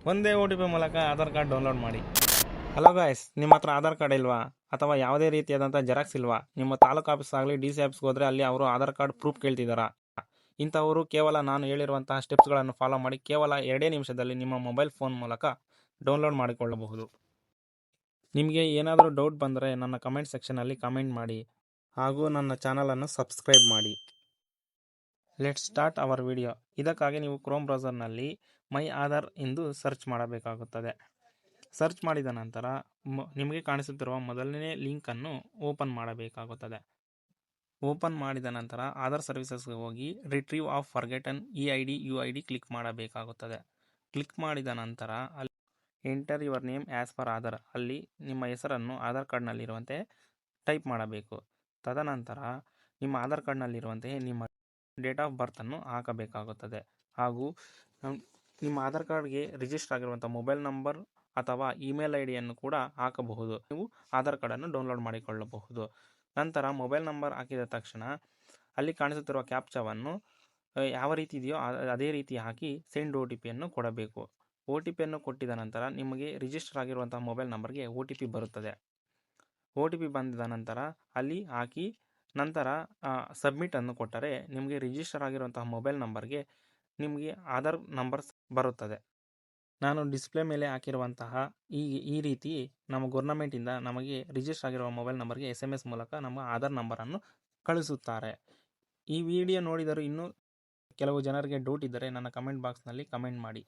ಒಂದೇ OTP ಮೂಲಕ Aadhaar card download ಮಾಡಿ. ಹಲೋ ಗಾಯ್ಸ್, ನಿಮ್ಮ ಹತ್ರ ಆಧಾರ್ ಕಾರ್ಡ್ ಇಲ್ವಾ ಅಥವಾ ಯಾವುದೇ ರೀತಿಯಾದಂಥ ಜೆರಾಕ್ಸ್ ಇಲ್ವಾ? ನಿಮ್ಮ ತಾಲೂಕು ಆಫೀಸ್ ಆಗಲಿ DC ಆಫೀಸ್ಗೆ ಹೋದರೆ ಅಲ್ಲಿ ಅವರು ಆಧಾರ್ ಕಾರ್ಡ್ ಪ್ರೂಫ್ ಕೇಳ್ತಿದ್ದಾರಾ? ಇಂಥವರು ಕೇವಲ ನಾನು ಹೇಳಿರುವಂತಹ ಸ್ಟೆಪ್ಸ್ಗಳನ್ನು ಫಾಲೋ ಮಾಡಿ ಕೇವಲ 2 ನಿಮಿಷದಲ್ಲಿ ನಿಮ್ಮ ಮೊಬೈಲ್ ಫೋನ್ ಮೂಲಕ ಡೌನ್ಲೋಡ್ ಮಾಡಿಕೊಳ್ಳಬಹುದು. ನಿಮಗೆ ಏನಾದರೂ ಡೌಟ್ ಬಂದರೆ ನನ್ನ ಕಮೆಂಟ್ ಸೆಕ್ಷನಲ್ಲಿ ಕಮೆಂಟ್ ಮಾಡಿ ಹಾಗೂ ನನ್ನ ಚಾನಲನ್ನು ಸಬ್ಸ್ಕ್ರೈಬ್ ಮಾಡಿ. Let's start hour video. ಇದಕ್ಕಾಗಿ ನೀವು ಕ್ರೋಮ್ ಬ್ರೌಸರ್ನಲ್ಲಿ ಮೈ ಆಧಾರ್ ಎಂದು ಸರ್ಚ್ ಮಾಡಬೇಕಾಗುತ್ತದೆ. ಸರ್ಚ್ ಮಾಡಿದ ನಂತರ ನಿಮಗೆ ಕಾಣಿಸುತ್ತಿರುವ ಮೊದಲನೇ ಲಿಂಕನ್ನು ಓಪನ್ ಮಾಡಬೇಕಾಗುತ್ತದೆ. ಓಪನ್ ಮಾಡಿದ ನಂತರ ಆಧಾರ್ ಸರ್ವಿಸಸ್ಗೆ ಹೋಗಿ retrieve of forgotten EID UID click ಮಾಡಬೇಕಾಗುತ್ತದೆ. ಕ್ಲಿಕ್ ಮಾಡಿದ ನಂತರ ಅಲ್ಲಿ enter your name as per Aadhaar, ಅಲ್ಲಿ ನಿಮ್ಮ ಹೆಸರನ್ನು ಆಧಾರ್ ಕಾರ್ಡ್ನಲ್ಲಿರುವಂತೆ ಟೈಪ್ ಮಾಡಬೇಕು. ತದನಂತರ ನಿಮ್ಮ ಆಧಾರ್ ಕಾರ್ಡ್ನಲ್ಲಿರುವಂತೆ ನಿಮ್ಮ ಡೇಟ್ ಆಫ್ ಬರ್ತನ್ನು ಹಾಕಬೇಕಾಗುತ್ತದೆ. ಹಾಗೂ ನಿಮ್ಮ ಆಧಾರ್ ಕಾರ್ಡ್ಗೆ ರಿಜಿಸ್ಟರ್ ಆಗಿರುವಂಥ ಮೊಬೈಲ್ ನಂಬರ್ ಅಥವಾ ಇಮೇಲ್ ID ಕೂಡ ಹಾಕಬಹುದು. ನೀವು ಆಧಾರ್ ಕಾರ್ಡನ್ನು ಡೌನ್ಲೋಡ್ ಮಾಡಿಕೊಳ್ಳಬಹುದು. ನಂತರ ಮೊಬೈಲ್ ನಂಬರ್ ಹಾಕಿದ ತಕ್ಷಣ ಅಲ್ಲಿ ಕಾಣಿಸುತ್ತಿರುವ ಕ್ಯಾಪ್ಚಾವನ್ನು ಯಾವ ರೀತಿ ಇದೆಯೋ ಅದೇ ರೀತಿ ಹಾಕಿ ಸೆಂಡ್ OTP ಕೊಡಬೇಕು. OTP ಕೊಟ್ಟಿದ ನಂತರ ನಿಮಗೆ ರಿಜಿಸ್ಟರ್ ಆಗಿರುವಂಥ ಮೊಬೈಲ್ ನಂಬರ್ಗೆ OTP ಬರುತ್ತದೆ. OTP ಬಂದ ನಂತರ ಅಲ್ಲಿ ಹಾಕಿ ನಂತರ ಸಬ್ಮಿಟ್ ಕೊಟ್ಟರೆ ನಿಮಗೆ ರಿಜಿಸ್ಟರ್ ಆಗಿರುವಂತಹ ಮೊಬೈಲ್ ನಂಬರ್ಗೆ ನಿಮಗೆ ಆಧಾರ್ ನಂಬರ್ ಬರುತ್ತದೆ. ನಾನು ಡಿಸ್ಪ್ಲೇ ಮೇಲೆ ಹಾಕಿರುವಂತಹ ಈ ರೀತಿ ನಮ್ಮ ಗೌರ್ನಮೆಂಟಿಂದ ನಮಗೆ ರಿಜಿಸ್ಟರ್ ಆಗಿರುವ ಮೊಬೈಲ್ ನಂಬರ್ಗೆ SMS ಮೂಲಕ ನಮ್ಮ ಆಧಾರ್ ನಂಬರನ್ನು ಕಳಿಸುತ್ತಾರೆ. ಈ ವಿಡಿಯೋ ನೋಡಿದರೂ ಇನ್ನೂ ಕೆಲವು ಜನರಿಗೆ ಡೌಟ್ ಇದ್ದರೆ ನನ್ನ ಕಮೆಂಟ್ ಬಾಕ್ಸ್ನಲ್ಲಿ ಕಮೆಂಟ್ ಮಾಡಿ.